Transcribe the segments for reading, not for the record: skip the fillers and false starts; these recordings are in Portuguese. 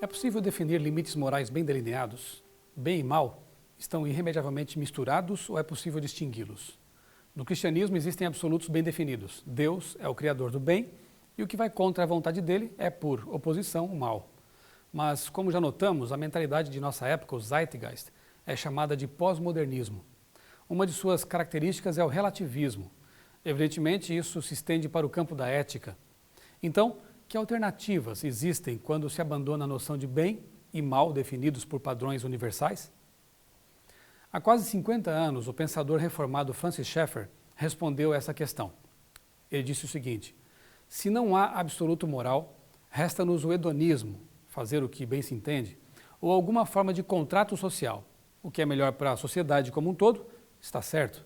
É possível definir limites morais bem delineados? Bem e mal estão irremediavelmente misturados ou é possível distingui-los? No cristianismo existem absolutos bem definidos. Deus é o criador do bem e o que vai contra a vontade dele é, por oposição, o mal. Mas, como já notamos, a mentalidade de nossa época, o Zeitgeist, é chamada de pós-modernismo. Uma de suas características é o relativismo. Evidentemente, isso se estende para o campo da ética. Então, que alternativas existem quando se abandona a noção de bem e mal definidos por padrões universais? Há quase 50 anos, o pensador reformado Francis Schaeffer respondeu essa questão. Ele disse o seguinte: se não há absoluto moral, resta-nos o hedonismo, fazer o que bem se entende, ou alguma forma de contrato social. O que é melhor para a sociedade como um todo, está certo.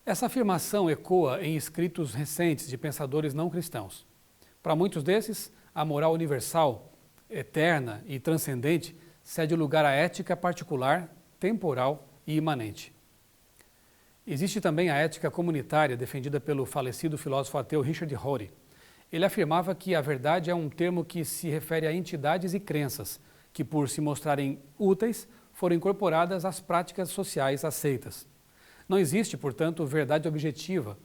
Essa afirmação ecoa em escritos recentes de pensadores não cristãos. Para muitos desses, a moral universal, eterna e transcendente cede lugar à ética particular, temporal e imanente. Existe também a ética comunitária defendida pelo falecido filósofo ateu Richard Rorty. Ele afirmava que a verdade é um termo que se refere a entidades e crenças que, por se mostrarem úteis, foram incorporadas às práticas sociais aceitas. Não existe, portanto, verdade objetiva.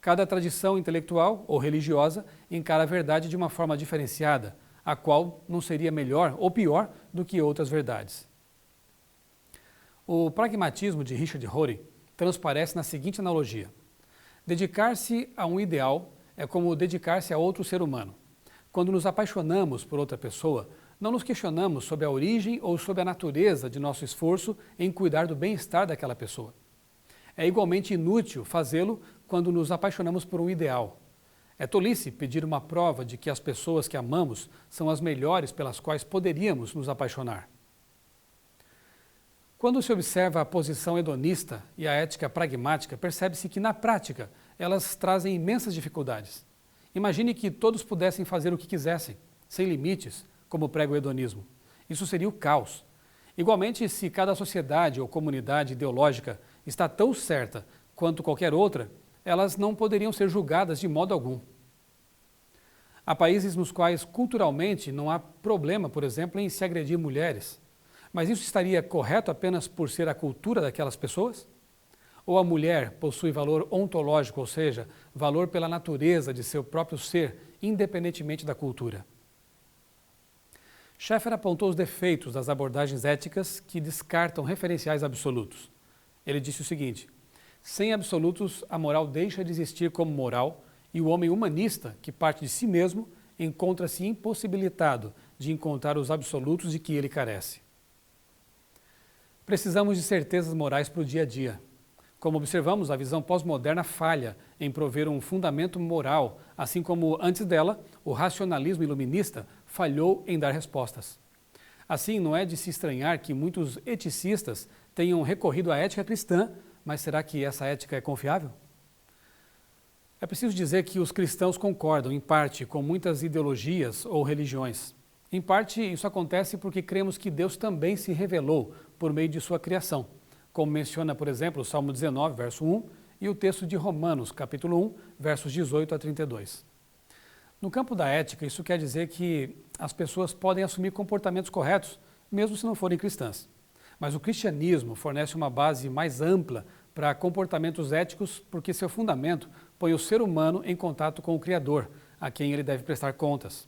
Cada tradição intelectual ou religiosa encara a verdade de uma forma diferenciada, a qual não seria melhor ou pior do que outras verdades. O pragmatismo de Richard Rorty transparece na seguinte analogia: dedicar-se a um ideal é como dedicar-se a outro ser humano. Quando nos apaixonamos por outra pessoa, não nos questionamos sobre a origem ou sobre a natureza de nosso esforço em cuidar do bem-estar daquela pessoa. É igualmente inútil fazê-lo quando nos apaixonamos por um ideal. É tolice pedir uma prova de que as pessoas que amamos são as melhores pelas quais poderíamos nos apaixonar. Quando se observa a posição hedonista e a ética pragmática, percebe-se que, na prática, elas trazem imensas dificuldades. Imagine que todos pudessem fazer o que quisessem, sem limites, como prega o hedonismo. Isso seria o caos. Igualmente, se cada sociedade ou comunidade ideológica está tão certa quanto qualquer outra, elas não poderiam ser julgadas de modo algum. Há países nos quais, culturalmente, não há problema, por exemplo, em se agredir mulheres. Mas isso estaria correto apenas por ser a cultura daquelas pessoas? Ou a mulher possui valor ontológico, ou seja, valor pela natureza de seu próprio ser, independentemente da cultura? Schaeffer apontou os defeitos das abordagens éticas que descartam referenciais absolutos. Ele disse o seguinte: sem absolutos, a moral deixa de existir como moral e o homem humanista, que parte de si mesmo, encontra-se impossibilitado de encontrar os absolutos de que ele carece. Precisamos de certezas morais para o dia a dia. Como observamos, a visão pós-moderna falha em prover um fundamento moral, assim como, antes dela, o racionalismo iluminista falhou em dar respostas. Assim, não é de se estranhar que muitos eticistas tenham recorrido à ética cristã, mas será que essa ética é confiável? É preciso dizer que os cristãos concordam, em parte, com muitas ideologias ou religiões. Em parte, isso acontece porque cremos que Deus também se revelou por meio de sua criação, como menciona, por exemplo, o Salmo 19, verso 1, e o texto de Romanos, capítulo 1, versos 18 a 32. No campo da ética, isso quer dizer que as pessoas podem assumir comportamentos corretos, mesmo se não forem cristãs. Mas o cristianismo fornece uma base mais ampla para comportamentos éticos porque seu fundamento põe o ser humano em contato com o Criador, a quem ele deve prestar contas.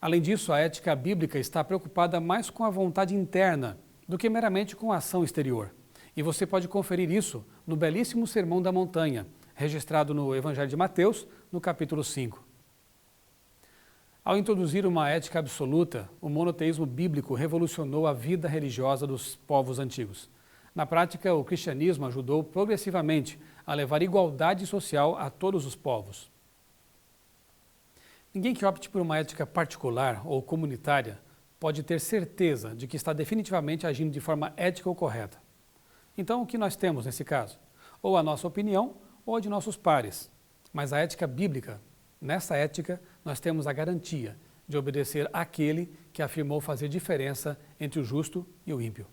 Além disso, a ética bíblica está preocupada mais com a vontade interna do que meramente com a ação exterior. E você pode conferir isso no belíssimo Sermão da Montanha, registrado no Evangelho de Mateus, no capítulo 5. Ao introduzir uma ética absoluta, o monoteísmo bíblico revolucionou a vida religiosa dos povos antigos. Na prática, o cristianismo ajudou progressivamente a levar igualdade social a todos os povos. Ninguém que opte por uma ética particular ou comunitária pode ter certeza de que está definitivamente agindo de forma ética ou correta. Então, o que nós temos nesse caso? Ou a nossa opinião ou a de nossos pares. Mas a ética bíblica, nessa ética, nós temos a garantia de obedecer àquele que afirmou fazer diferença entre o justo e o ímpio.